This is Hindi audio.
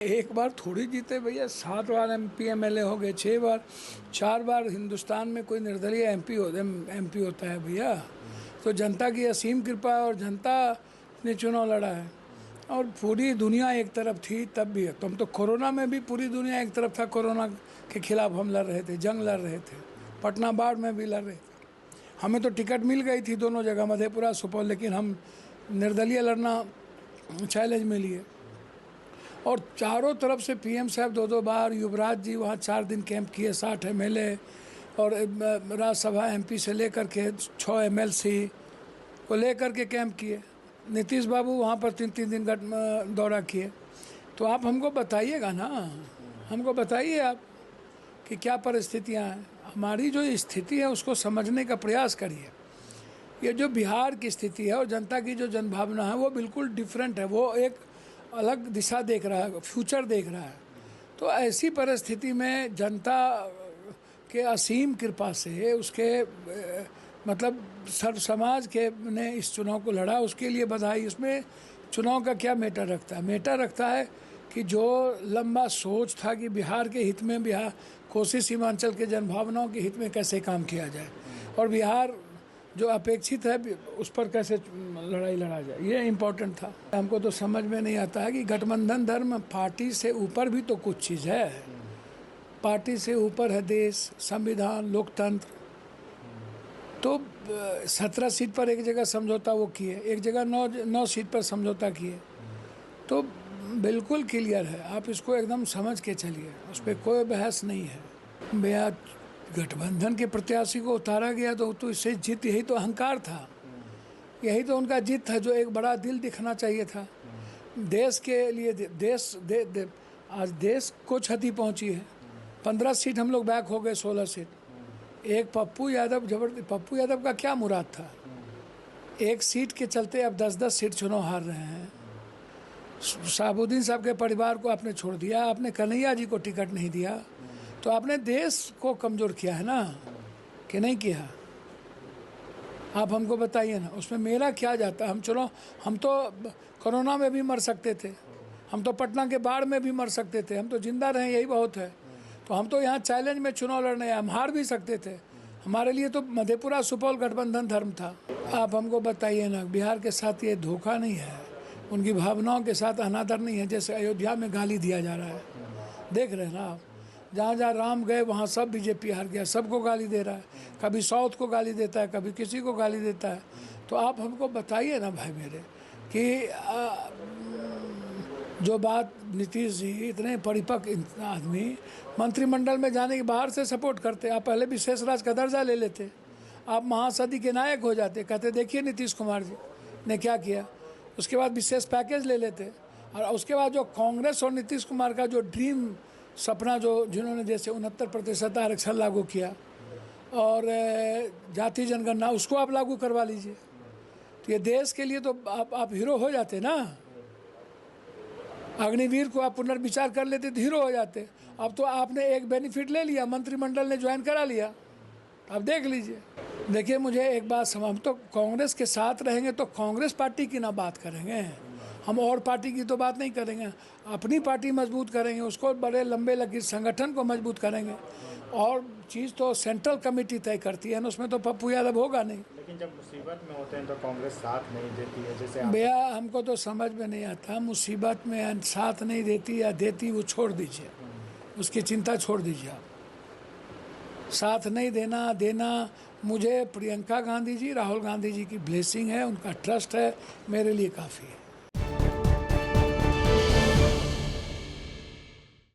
एक बार थोड़ी जीते भैया, 7 बार एमपी एमएलए हो गए, 6 बार, 4 बार हिंदुस्तान में कोई निर्दलीय एमपी होता है भैया। तो जनता की असीम कृपा और जनता ने चुनाव लड़ा है। और पूरी दुनिया एक तरफ थी तब भी, तुम तो कोरोना में भी पूरी दुनिया एक तरफ था, कोरोना के खिलाफ हम लड़ रहे थे, जंग लड़ रहे थे, पटना बाढ़ में भी लड़ रहे थे। हमें तो टिकट मिल गई थी दोनों जगह, मधेपुरा सुपौल, लेकिन हम निर्दलीय लड़ना चैलेंज में लिए। और चारों तरफ से पीएम साहब 2-2 बार, युवराज जी वहाँ 4 दिन कैंप किए, 60 एमएलए और राज्यसभा एमपी से लेकर के 6 एमएलसी को लेकर के कैंप किए। नीतीश बाबू वहाँ पर 3-3 दिन का दौरा किए। तो आप हमको बताइएगा ना, हमको बताइए आप कि क्या परिस्थितियाँ हैं। हमारी जो स्थिति है उसको समझने का प्रयास करिए। ये जो बिहार की स्थिति है और जनता की जो जनभावना है वो बिल्कुल डिफरेंट है, वो एक अलग दिशा देख रहा है, फ्यूचर देख रहा है। तो ऐसी परिस्थिति में जनता के असीम कृपा से उसके मतलब सर्व समाज के ने इस चुनाव को लड़ा, उसके लिए बधाई। इसमें चुनाव का क्या मैटर रखता है? मैटर रखता है कि जो लंबा सोच था कि बिहार के हित में, बिहार कोसी सीमांचल के जनभावनाओं के हित में कैसे काम किया जाए और बिहार जो अपेक्षित है उस पर कैसे लड़ाई लड़ा जाए, ये इम्पोर्टेंट था। हमको तो समझ में नहीं आता है कि गठबंधन धर्म, पार्टी से ऊपर भी तो कुछ चीज़ है। पार्टी से ऊपर है देश, संविधान, लोकतंत्र। तो 17 सीट पर एक जगह समझौता वो किए, एक जगह 9 सीट पर समझौता किए। तो बिल्कुल क्लियर है, आप इसको एकदम समझ के चलिए, उस पर कोई बहस नहीं है। भैया गठबंधन के प्रत्याशी को उतारा गया तो इससे जीत, यही तो अहंकार था, यही तो उनका जीत था, जो एक बड़ा दिल दिखना चाहिए था देश के लिए। आज देश को क्षति पहुंची है। 15 सीट हम लोग बैक हो गए, 16 सीट। एक पप्पू यादव का क्या मुराद था? एक सीट के चलते अब 10-10 सीट चुनाव हार रहे हैं। शहाबुद्दीन साहब के परिवार को आपने छोड़ दिया, आपने कन्हैया जी को टिकट नहीं दिया, तो आपने देश को कमज़ोर किया है ना, कि नहीं किया? आप हमको बताइए ना, उसमें मेरा क्या जाता है? हम तो कोरोना में भी मर सकते थे, हम तो पटना के बाढ़ में भी मर सकते थे, हम तो जिंदा रहे, यही बहुत है। तो हम तो यहाँ चैलेंज में चुनाव लड़ने, हम हार भी सकते थे। हमारे लिए तो मधेपुरा सुपौल गठबंधन धर्म था। आप हमको बताइए ना, बिहार के साथ ये धोखा नहीं है, उनकी भावनाओं के साथ अनादर नहीं है। जैसे अयोध्या में गाली दिया जा रहा है, देख रहे हैं ना आप, जहाँ जहाँ राम गए वहाँ सब बीजेपी हार गया, सबको गाली दे रहा है, कभी साउथ को गाली देता है, कभी किसी को गाली देता है। तो आप हमको बताइए ना भाई मेरे कि जो बात नीतीश जी इतने परिपक्व आदमी मंत्रिमंडल में जाने के बाहर से सपोर्ट करते, आप पहले विशेष राज का दर्जा ले लेते, आप महासदी के नायक हो जाते, कहते देखिए नीतीश कुमार जी ने क्या किया। उसके बाद विशेष पैकेज ले लेते, और उसके बाद जो कांग्रेस और नीतीश कुमार का जो ड्रीम सपना, जो जिन्होंने जैसे 69% आरक्षण लागू किया और जाति जनगणना, उसको आप लागू करवा लीजिए, तो ये देश के लिए तो आप हीरो हो जाते ना। अग्निवीर को आप पुनर्विचार कर लेते तो हीरो हो जाते। अब तो आपने एक बेनिफिट ले लिया, मंत्रिमंडल ने ज्वाइन करा लिया, अब देख लीजिए। देखिए मुझे एक बात समझ, हम तो कांग्रेस के साथ रहेंगे तो कांग्रेस पार्टी की ना बात करेंगे, हम और पार्टी की तो बात नहीं करेंगे, अपनी पार्टी मजबूत करेंगे, उसको बड़े लंबे लकीर संगठन को मजबूत करेंगे। और चीज़ तो सेंट्रल कमेटी तय करती है ना, उसमें तो पप्पू यादव होगा नहीं। लेकिन जब मुसीबत में होते हैं तो कांग्रेस साथ नहीं देती है, जैसे भैया हमको तो समझ में नहीं आता, मुसीबत में साथ नहीं देती या देती वो छोड़ दीजिए, उसकी चिंता छोड़ दीजिए आप। साथ नहीं देना मुझे प्रियंका गांधी जी, राहुल गांधी जी की ब्लेसिंग है, उनका ट्रस्ट है, मेरे लिए काफ़ी है।